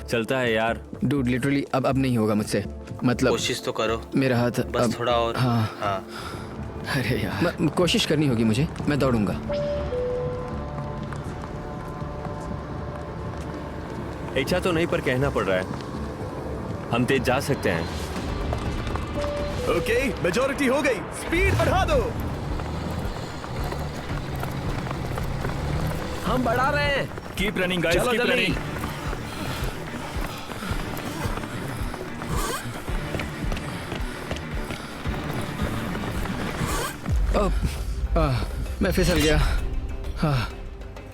चलता है यार। डूड लिटरली अब नहीं होगा मुझसे, मतलब कोशिश तो करो, मेरा हाथ बस अब, थोड़ा और। हाँ। अरे यार कोशिश करनी होगी मुझे, मैं दौड़ूंगा। इच्छा तो नहीं पर कहना पड़ रहा है, हम तेज जा सकते हैं। ओके, मेजॉरिटी हो गई, स्पीड बढ़ा दो। हम बढ़ा रहे हैं। Keep running guys, keep running. मैं फिसल गया।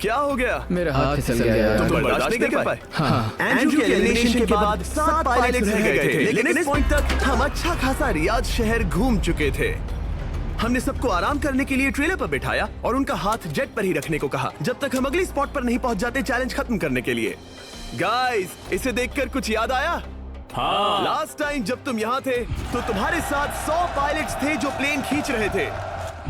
क्या हो गया? मेरा हाथ फिसल गया। तुम बर्दाश्त नहीं कर पाए? हाँ। एंड्रू के एलिमिनेशन के बाद 7 पायलट्स रह गए थे, लेकिन इस पॉइंट तक हम अच्छा खासा रियाद शहर घूम चुके थे। हमने सबको आराम करने के लिए ट्रेलर पर बिठाया और उनका हाथ जेट पर ही रखने को कहा जब तक हम अगली स्पॉट पर नहीं पहुंच जाते चैलेंज खत्म करने के लिए। गाइस, इसे देखकर कुछ याद आया? हाँ। लास्ट टाइम जब तुम यहाँ थे तो तुम्हारे साथ 100 पायलट्स थे जो प्लेन खींच रहे थे।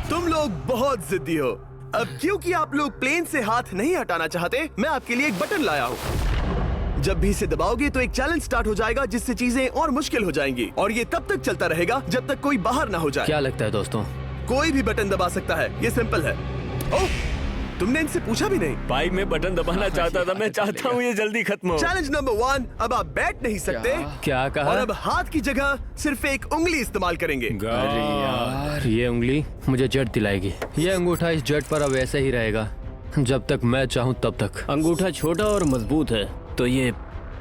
तुम लोग बहुत जिद्दी हो। अब क्योंकि आप लोग प्लेन से हाथ नहीं हटाना चाहते, मैं आपके लिए एक बटन लाया हूँ। जब भी इसे दबाओगे तो एक चैलेंज स्टार्ट हो जाएगा जिससे चीजें और मुश्किल हो जाएंगी और ये तब तक चलता रहेगा जब तक कोई बाहर ना हो जाए। क्या लगता है दोस्तों? कोई भी बटन दबा सकता है, ये सिंपल है। ओह, तुमने इनसे पूछा भी नहीं। भाई मैं बटन दबाना चाहता था, मैं चाहता हूँ ये जल्दी खत्म हो। चैलेंज नंबर 1, अब आप बैठ नहीं सकते। क्या कहा? और अब हाथ की जगह सिर्फ एक उंगली इस्तेमाल करेंगे। अरे यार, ये उंगली मुझे जट दिलाएगी। ये अंगूठा इस जट पर अब ऐसे ही रहेगा जब तक मैं चाहूँ तब तक। अंगूठा छोटा और मजबूत है तो ये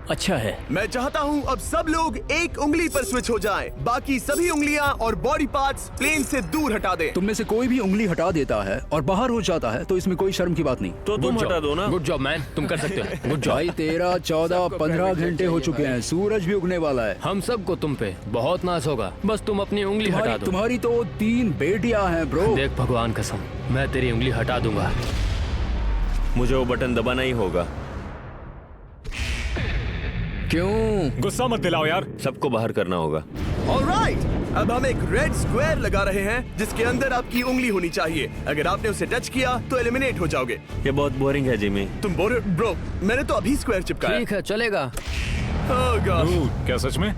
अच्छा है। मैं चाहता हूँ अब सब लोग एक उंगली पर स्विच हो जाएं। बाकी सभी उंगलियां और बॉडी पार्ट्स प्लेन से दूर हटा दें। तुम में से कोई भी उंगली हटा देता है और बाहर हो जाता है तो इसमें कोई शर्म की बात नहीं। तो तुम हटा दो ना। गुड जॉब मैन, तुम कर सकते हो। Good job. भाई 13, 14, 15 घंटे हो चुके हैं, सूरज भी उगने वाला है। हम सबको तुम पे बहुत नाज होगा, बस तुम अपनी उंगली हटा दो। तुम्हारी तो 3 बेटियां हैं ब्रो। देख भगवान कसम, मैं तेरी उंगली हटा दूंगा। मुझे वो बटन दबाना ही होगा। क्यों? गुस्सा मत दिलाओ यार। सबको बाहर करना होगा। ऑलराइट, अब हम एक रेड स्क्वायर लगा रहे हैं जिसके अंदर आपकी उंगली होनी चाहिए। अगर आपने उसे टच किया तो एलिमिनेट हो जाओगे। ये बहुत बोरिंग है जिमी। तुम ब्रो, मैंने तो अभी स्क्वायर चिपकाया। ठीक है, चलेगा। Oh God। क्या सच में?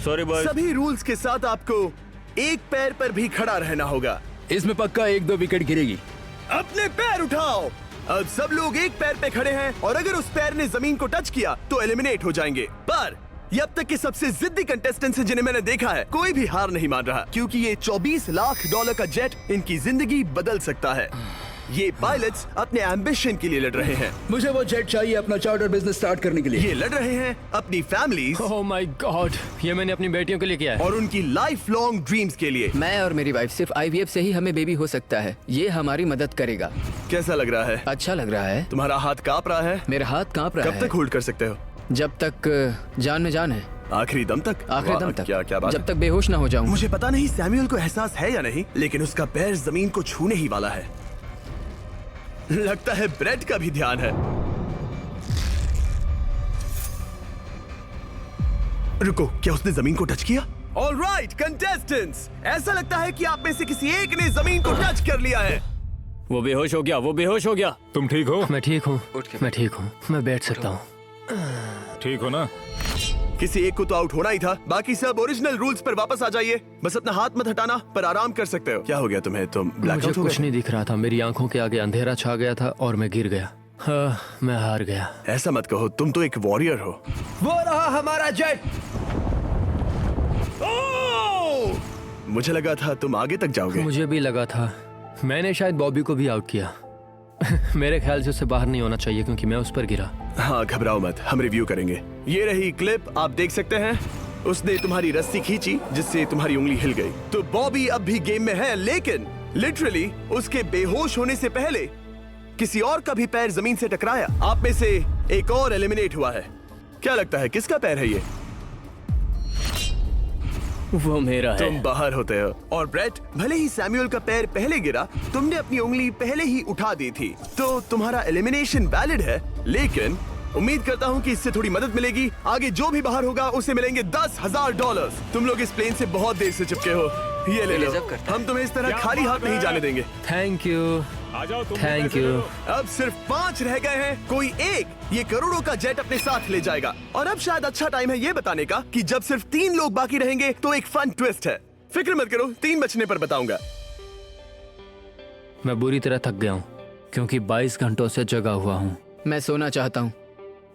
Sorry boy. सभी रूल्स के साथ आपको एक पैर पर भी खड़ा रहना होगा। इसमें पक्का 1-2 विकेट गिरेगी। अपने पैर उठाओ। अब सब लोग एक पैर पे खड़े हैं और अगर उस पैर ने जमीन को टच किया तो एलिमिनेट हो जाएंगे। पर ये अब तक के सबसे जिद्दी कंटेस्टेंट्स हैं जिन्हें मैंने देखा है। कोई भी हार नहीं मान रहा क्योंकि ये $24 लाख का जेट इनकी जिंदगी बदल सकता है। ये पायलट्स अपने एम्बिशन के लिए लड़ रहे हैं। मुझे वो जेट चाहिए अपना चार्टर बिजनेस स्टार्ट करने के लिए। ये लड़ रहे हैं अपनी फैमिलीज ओह माय गॉड, ये मैंने अपनी बेटियों के लिए किया है। और उनकी लाइफ लॉन्ग ड्रीम्स के लिए। मैं और मेरी वाइफ सिर्फ IVF से ही हमें बेबी हो सकता है। ये हमारी मदद करेगा। कैसा लग रहा है? अच्छा लग रहा है। तुम्हारा हाथ कांप रहा है? मेरा हाथ कांप रहा है। कब तक होल्ड कर सकते हो? जब तक जान में जान है। आखिरी दम तक? आखिरी दम तक। क्या बात जब है? तक बेहोश ना हो जाऊं। मुझे पता नहीं सैमुअल को एहसास है या नहीं, लेकिन उसका पैर जमीन को छूने ही वाला है। लगता है ब्रेड का भी ध्यान है। रुको, क्या उसने जमीन को टच किया? ऑलराइट कंटेस्टेंट्स, ऐसा लगता है कि आप में से किसी एक ने जमीन को टच कर लिया है। वो बेहोश हो गया, वो बेहोश हो गया। तुम ठीक हो? मैं ठीक हूँ, मैं ठीक हूँ, मैं बैठ सकता हूँ। ठीक हो ना? किसी एक को तो आउट होना ही था। बाकी सब ओरिजिनल रूल्स पर वापस आ जाइए। बस अपना हाथ मत हटाना, पर आराम कर सकते हो। क्या हो गया तुम्हें? तुम मुझे ब्लैकआउट हो कुछ गए? नहीं दिख रहा था, मेरी आंखों के आगे अंधेरा छा गया था और मैं गिर गया। हाँ, मैं हार गया। ऐसा मत कहो, तुम तो एक वॉरियर हो। वो रहा हमारा जेट। मुझे लगा था तुम आगे तक जाओगे। मुझे भी लगा था। मैंने शायद बॉबी को भी आउट किया। मेरे ख्याल से उसे बाहर नहीं होना चाहिए क्योंकि मैं उस पर गिरा। हाँ, घबराओ मत, हम रिव्यू करेंगे। ये रही क्लिप, आप देख सकते हैं। उसने तुम्हारी रस्सी खींची जिससे तुम्हारी उंगली हिल गई। तो बॉबी अब भी गेम में है, लेकिन लिटरली उसके बेहोश होने से पहले किसी और का भी पैर जमीन से टकराया। आप में से एक और एलिमिनेट हुआ है। क्या लगता है किसका पैर है ये? वो मेरा है। तुम बाहर होते हो। और ब्रेट, भले ही सैमुअल का पैर पहले गिरा, तुमने अपनी उंगली पहले ही उठा दी थी, तो तुम्हारा एलिमिनेशन वैलिड है। लेकिन उम्मीद करता हूँ कि इससे थोड़ी मदद मिलेगी। आगे जो भी बाहर होगा उसे मिलेंगे $10,000। तुम लोग इस प्लेन से बहुत देर से चिपके हो। ये ले लो, हम तुम्हें इस तरह खाली हाथ नहीं जाने देंगे। Thank you. आ जाओ तुम। Thank पैसे you. ले लो। अब सिर्फ 5 रह गए हैं, कोई एक ये करोड़ों का जेट अपने साथ ले जाएगा। और अब शायद अच्छा टाइम है ये बताने का कि जब सिर्फ 3 लोग बाकी रहेंगे तो एक फन ट्विस्ट है। फिक्र मत करो, 3 बचने पर बताऊंगा। मैं बुरी तरह थक गया हूँ क्योंकि 22 घंटों से जगा हुआ हूँ। मैं सोना चाहता हूँ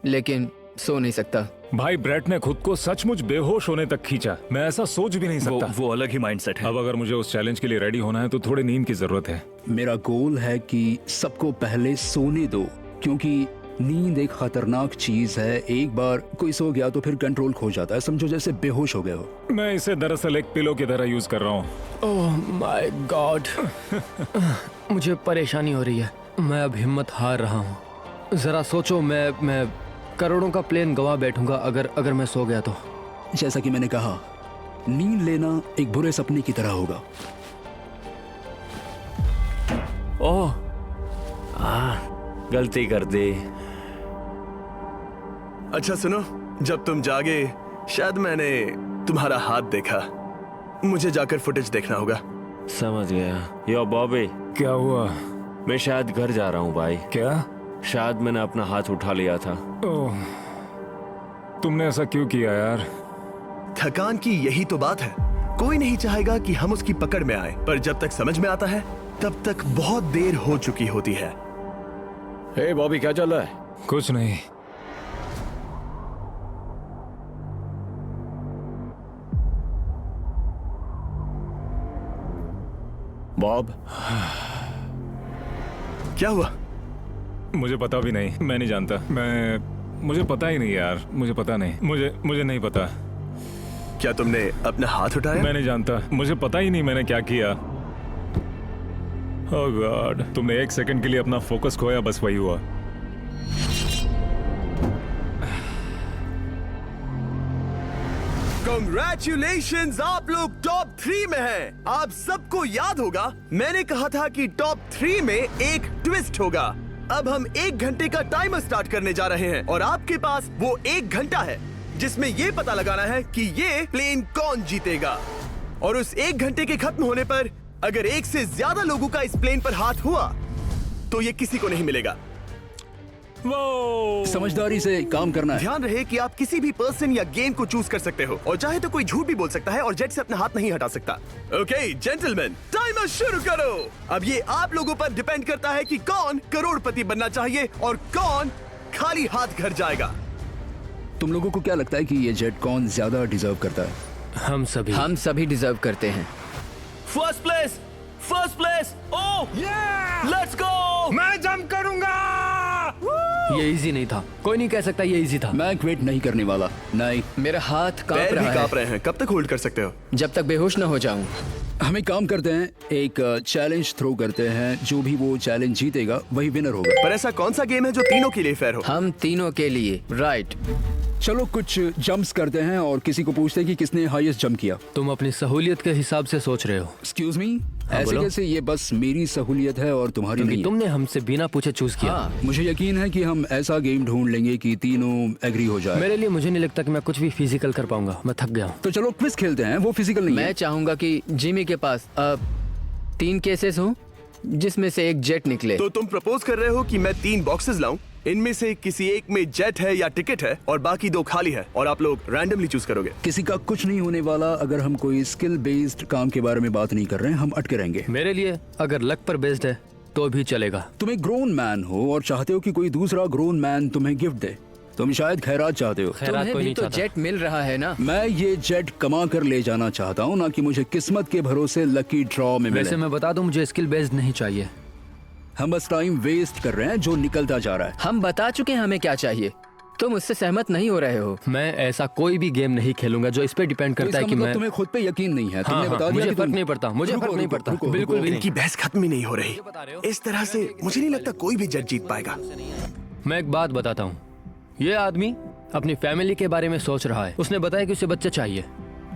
लेकिन सो नहीं सकता। भाई ब्रेट ने खुद को सचमुच बेहोश होने तक खींचा। मैं ऐसा सोच भी नहीं सकता। वो अलग ही माइंडसेट है। अब अगर मुझे उस चैलेंज के लिए रेडी होना है तो थोड़ी नींद की जरूरत है। मेरा गोल है कि सबको पहले सोने दो, क्योंकि नींद एक खतरनाक चीज है। एक बार कोई सो गया तो फिर कंट्रोल खो जाता है, समझो जैसे बेहोश हो गए हो। मैं इसे दरअसल एक पिलो की तरह यूज कर रहा हूँ। ओह माय गॉड, मुझे परेशानी हो रही है। मैं अब हिम्मत हार रहा हूँ। जरा सोचो, मैं करोड़ों का प्लेन गवा बैठूंगा अगर मैं सो गया तो। जैसा कि मैंने कहा, नींद लेना एक बुरे सपने की तरह होगा। ओह, गलती कर दी। अच्छा सुनो, जब तुम जागे शायद मैंने तुम्हारा हाथ देखा। मुझे जाकर फुटेज देखना होगा। समझ गया। यो बॉबी, क्या हुआ? मैं शायद घर जा रहा हूँ भाई। क्या? शायद मैंने अपना हाथ उठा लिया था। ओह, तुमने ऐसा क्यों किया यार? थकान की यही तो बात है। कोई नहीं चाहेगा कि हम उसकी पकड़ में आए, पर जब तक समझ में आता है तब तक बहुत देर हो चुकी होती है। हे बॉबी, क्या चल रहा है? कुछ नहीं। बॉब, क्या हुआ? मुझे पता भी नहीं। मैं नहीं जानता। मुझे पता ही नहीं यार। मुझे पता नहीं। मुझे नहीं पता। क्या तुमने अपना हाथ उठाया? मैं नहीं जानता। मुझे पता ही नहीं मैंने क्या किया। ओह गॉड, तुमने 1 सेकंड के लिए अपना फोकस खोया, बस वही हुआ। Congratulations, आप लोग टॉप 3 में हैं। आप सबको याद होगा मैंने कहा था कि टॉप 3 में एक ट्विस्ट होगा। अब हम 1 घंटे का टाइमर स्टार्ट करने जा रहे हैं और आपके पास वो 1 घंटा है जिसमें ये पता लगाना है कि ये प्लेन कौन जीतेगा। और उस 1 घंटे के खत्म होने पर अगर 1 से ज्यादा लोगों का इस प्लेन पर हाथ हुआ तो ये किसी को नहीं मिलेगा। समझदारी से काम करना है। ध्यान रहे कि आप किसी भी पर्सन या गेम को चूज कर सकते हो और चाहे तो कोई झूठ भी बोल सकता है और जेट से अपना हाथ नहीं हटा सकता। ओके जेंटलमैन, टाइमर शुरू करो। अब ये आप लोगों पर डिपेंड करता है कि कौन करोड़पति बनना चाहिए और कौन खाली हाथ घर जाएगा। तुम लोगों को क्या लगता है कि ये जेट कौन ज्यादा डिजर्व करता है? हम सभी डिजर्व करते हैं। First place. Oh, let's go. मैं जंप करूंगा। ये इजी नहीं था। कोई नहीं कह सकता ये इजी था। मैं क्विट नहीं करने वाला। नहीं, मेरा हाथ कांप पैर भी रहा कांप है रहे हैं। कब तक होल्ड कर सकते हो? जब तक बेहोश न हो जाऊं। हम एक काम करते हैं, एक चैलेंज थ्रो करते हैं। जो भी वो चैलेंज जीतेगा वही विनर होगा। पर ऐसा कौन सा गेम है जो तीनों के लिए फेयर हो? हम तीनों के लिए, राइट। चलो कुछ जंप्स करते हैं और किसी को पूछते हैं कि किसने हाईएस्ट जंप किया। तुम अपनी सहूलियत के हिसाब से सोच रहे हो एक्सक्यूज मी, ऐसे बोलो। कैसे? ये बस मेरी सहूलियत है और तुम्हारी क्योंकि नहीं है। तुमने हमसे बिना पूछे चूज किया। हाँ, मुझे यकीन है कि हम ऐसा गेम ढूंढ लेंगे कि तीनों एग्री हो जाए। मेरे लिए मुझे नहीं लगता कि मैं कुछ भी फिजिकल कर पाऊंगा। मैं थक गया हूँ। तो चलो क्विज खेलते हैं। वो फिजिकल नहीं मैं है। चाहूंगा कि जिमी के पास अब 3 केसेस हों जिसमें से एक जेट निकले। तो तुम प्रपोज कर रहे हो कि मैं 3 बॉक्सेस लाऊं, इनमें से किसी एक में जेट है या टिकट है और बाकी 2 खाली है और आप लोग रैंडमली चूज करोगे। किसी का कुछ नहीं होने वाला। अगर हम कोई स्किल बेस्ड काम के बारे में बात नहीं कर रहे हैं, हम अटके रहेंगे। मेरे लिए अगर लक पर बेस्ड है तो भी चलेगा। तुम एक ग्रोन मैन हो और चाहते हो कि कोई दूसरा ग्रोन मैन तुम्हें गिफ्ट दे। तुम शायद खैरात चाहते हो। खैरात तुम्हें कोई भी नहीं तो चाहता। जेट मिल रहा है ना। मैं ये जेट कमा कर ले जाना चाहता हूँ, ना कि मुझे किस्मत के भरोसे लकी ड्रॉ में वैसे मिले। मैं बता दूं, मुझे स्किल बेस्ड नहीं चाहिए। हम बस टाइम वेस्ट कर रहे हैं जो निकलता जा रहा है। हम बता चुके हैं हमें क्या चाहिए। तुम उससे सहमत नहीं हो रहे हो। मैं ऐसा कोई भी गेम नहीं खेलूंगा जो इस पे डिपेंड तो करता है इसका कि मतलब मैं तुम्हें खुद पे यकीन नहीं है। तुमने हाँ, बता दिया मुझे कि फर्क तुम- नहीं पड़ता। मुझे रुको, फर्क नहीं रुको, पड़ता। रुको, बिल्कुल रुको। भी नहीं। इनकी बहस खत्म ही नहीं हो रही। इस तरह से मुझे नहीं लगता कोई भी जेट जीत पाएगा। मैं एक बात बताता हूँ। ये आदमी अपनी फैमिली के बारे में सोच रहा है। उसने बताया कि उसे बच्चे चाहिए।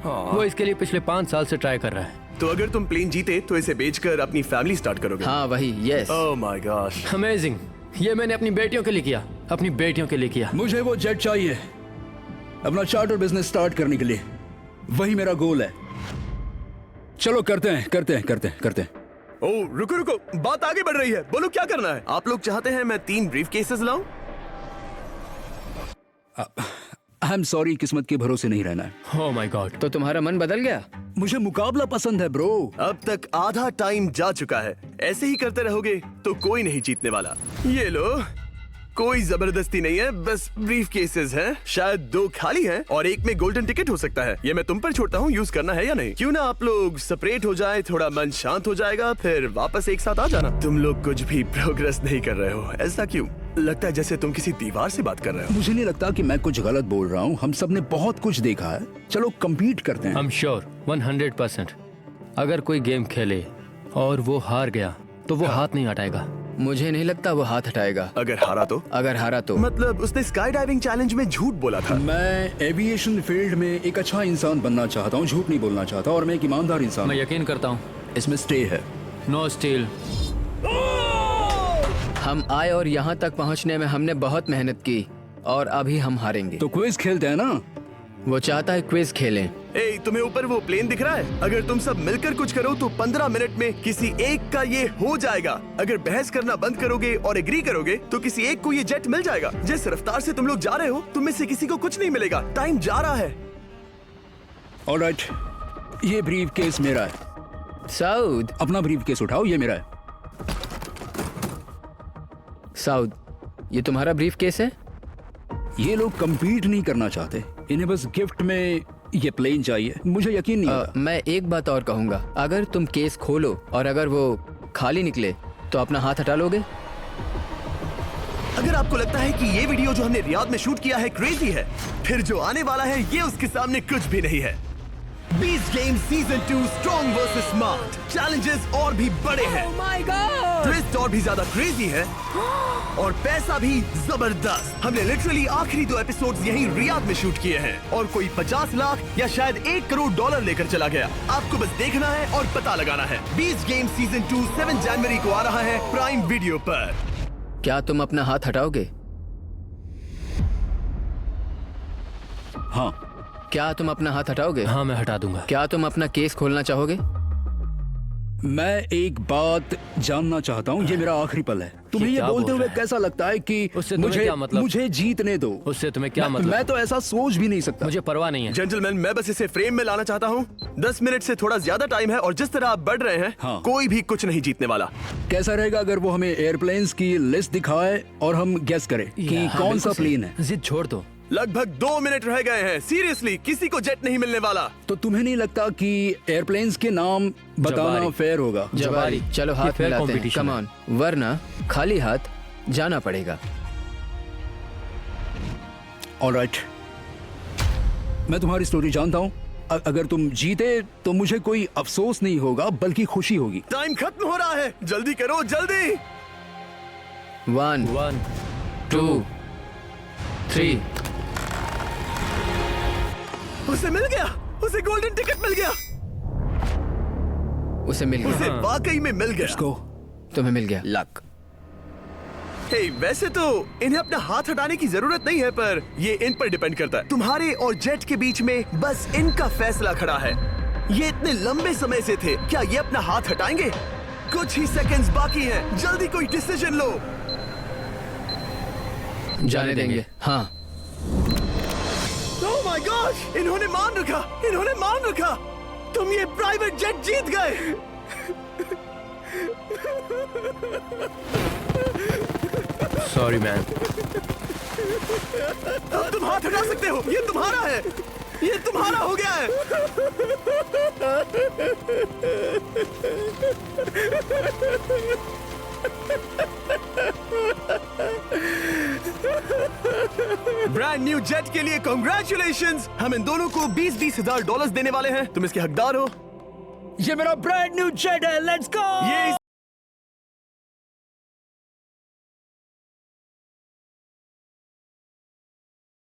वो इसके लिए पिछले 5 साल से ट्राई कर रहा है। तो अगर तुम प्लेन जीते तो इसे बेचकर अपनी फैमिली स्टार्ट करोगे? हाँ वही, yes. Oh my gosh. Amazing. ये मैंने अपनी बेटियों के लिए किया। अपनी बेटियों के लिए किया। मुझे वो जेट चाहिए अपना चार्टर बिजनेस स्टार्ट करने के लिए। वही मेरा गोल है। चलो करते हैं। ओह रुको रुको, बात आगे बढ़ रही है, बोलो क्या करना है। आप लोग चाहते हैं मैं 3 ब्रीफ केसेस लाऊं? आई एम सॉरी, किस्मत के भरोसे नहीं रहना है। Oh my God. तो तुम्हारा मन बदल गया? मुझे मुकाबला पसंद है ब्रो। अब तक आधा टाइम जा चुका है, ऐसे ही करते रहोगे तो कोई नहीं जीतने वाला। ये लो, कोई जबरदस्ती नहीं है, बस ब्रीफ केसेस हैं। शायद 2 खाली हैं और एक में गोल्डन टिकट हो सकता है। ये मैं तुम पर छोड़ता हूँ, यूज करना है या नहीं। क्यों ना आप लोग सेपरेट हो जाए, थोड़ा मन शांत हो जाएगा, फिर वापस एक साथ आ जाना। तुम लोग कुछ भी प्रोग्रेस नहीं कर रहे हो, ऐसा क्यों? लगता है जैसे तुम किसी दीवार से बात कर रहे हो। मुझे नहीं लगता कि मैं कुछ गलत बोल रहा हूँ। हम सब ने बहुत कुछ देखा है। चलो compete करते हैं। I'm sure 100% अगर कोई गेम खेले और वो हार गया तो वो हाथ नहीं हटाएगा। मुझे नहीं लगता वो हाथ हटाएगा। अगर हारा तो? अगर हारा तो मतलब उसने स्काई डाइविंग चैलेंज में झूठ बोला था। मैं एविएशन फील्ड में एक अच्छा इंसान बनना चाहता हूँ, झूठ नहीं बोलना चाहता, और मैं एक ईमानदार इंसान मैं हूँ। यकीन करता हूँ। इसमें स्टे है। No steel. हम आए और यहाँ तक पहुँचने में हमने बहुत मेहनत की और अभी हम हारेंगे। तो क्विज खेलते हैं ना? वो चाहता है क्विज खेलें। ए, तुम्हें ऊपर वो प्लेन दिख रहा है? अगर तुम सब मिलकर कुछ करो तो 15 मिनट में किसी एक का ये हो जाएगा। अगर बहस करना बंद करोगे और एग्री करोगे तो किसी एक को ये जेट मिल जाएगा। जिस रफ्तार से तुम लोग जा रहे हो, तुम में से किसी को कुछ नहीं मिलेगा। टाइम जा रहा है। ऑलराइट, ये ब्रीफ केस मेरा है। साउद, अपना ब्रीफ केस उठाओ, ये मेरा है। साउद, ये तुम्हारा ब्रीफ केस है? ये लोग compete नहीं करना चाहते, इन्हें बस गिफ्ट में ये प्लेन चाहिए। मुझे यकीन नहीं होता। मैं एक बात और कहूंगा, अगर तुम केस खोलो और अगर वो खाली निकले तो अपना हाथ हटा लोगे? अगर आपको लगता है कि ये वीडियो जो हमने रियाद में शूट किया है क्रेजी है, फिर जो आने वाला है ये उसके सामने कुछ भी नहीं है। Beast game season 2 strong versus smart. Challenges और भी बड़े हैं, ट्विस्ट और भी ज्यादा क्रेजी है और पैसा भी जबरदस्त। हमने लिटरली आखिरी 2 एपिसोड्स यहीं रियाद में शूट किए हैं और कोई 50 लाख या शायद $1 करोड़ लेकर चला गया। आपको बस देखना है और पता लगाना है। बीस्ट गेम सीजन 2 7 जनवरी को आ रहा है प्राइम वीडियो पर। क्या तुम अपना हाथ हटाओगे? हाँ, क्या तुम अपना हाथ हटाओगे? हाँ, मैं हटा दूंगा। क्या तुम अपना केस खोलना चाहोगे? मैं एक बात जानना चाहता हूँ, ये मेरा आखिरी पल है। तुम्हें ये क्या बोलते बोल हुए रहा है? कैसा लगता है कि उससे तुम्हें मुझे क्या मतलब? मुझे जीतने दो? उससे तुम्हें क्या मैं मतलब? तो ऐसा सोच भी नहीं सकता। मुझे परवाह नहीं है। जेंटलमैन, मैं बस इसे फ्रेम में लाना चाहता हूँ। 10 मिनट से थोड़ा ज्यादा टाइम है और जिस तरह आप बढ़ रहे हैं, हाँ। कोई भी कुछ नहीं जीतने वाला। कैसा रहेगा अगर वो हमें एयरप्लेन्स की लिस्ट दिखाए और हम गेस करें कि हाँ, कौन सा बिल्कुल सही। प्लेन है? जिद छोड़ दो। लगभग 2 मिनट रह गए हैं। सीरियसली, किसी को जेट नहीं मिलने वाला। तो तुम्हें नहीं लगता कि एयरप्लेन्स के नाम बताना जवारी। फेयर होगा? जवारी, चलो ये हाथ fair मिलाते हैं। competition कम है। ऑन, वरना खाली हाथ जाना पड़ेगा। ऑलराइट, मैं तुम्हारी स्टोरी जानता हूँ। अगर तुम जीते तो मुझे कोई अफसोस नहीं होगा बल्कि खुशी होगी। टाइम खत्म हो रहा है, जल्दी करो जल्दी। 1 1 2 3। उसे मिल गया, उसे गोल्डन टिकट मिल गया। उसे मिल उसे गया। वाकई में मिल गया। इसको तुम्हें मिल गया। लक। हे, वैसे तो इन्हें अपना हाथ हटाने की जरूरत नहीं है, पर ये इन पर डिपेंड करता है। तुम्हारे और जेट के बीच में बस इनका फैसला खड़ा है। ये इतने लंबे समय से थे, क्या ये अपना हाथ हटाएंगे? कुछ ही सेकंड्स बाकी हैं, जल्दी कोई डिसीजन लो। जाने देंगे। हाँ, ओह माय गॉड, इन्होंने मान रखा, इन्होंने मान रखा। तुम ये प्राइवेट जेट जीत गए। Sorry man. अब तुम हाथ हटा सकते हो, ये तुम्हारा है, ये तुम्हारा हो गया है। ब्रांड न्यू जेट के लिए कांग्रेचुलेशंस। हम इन दोनों को 20-20 हजार डॉलर्स देने वाले हैं। तुम इसके हकदार हो। ये मेरा ब्रांड न्यू जेट है, लेट्स गो। ये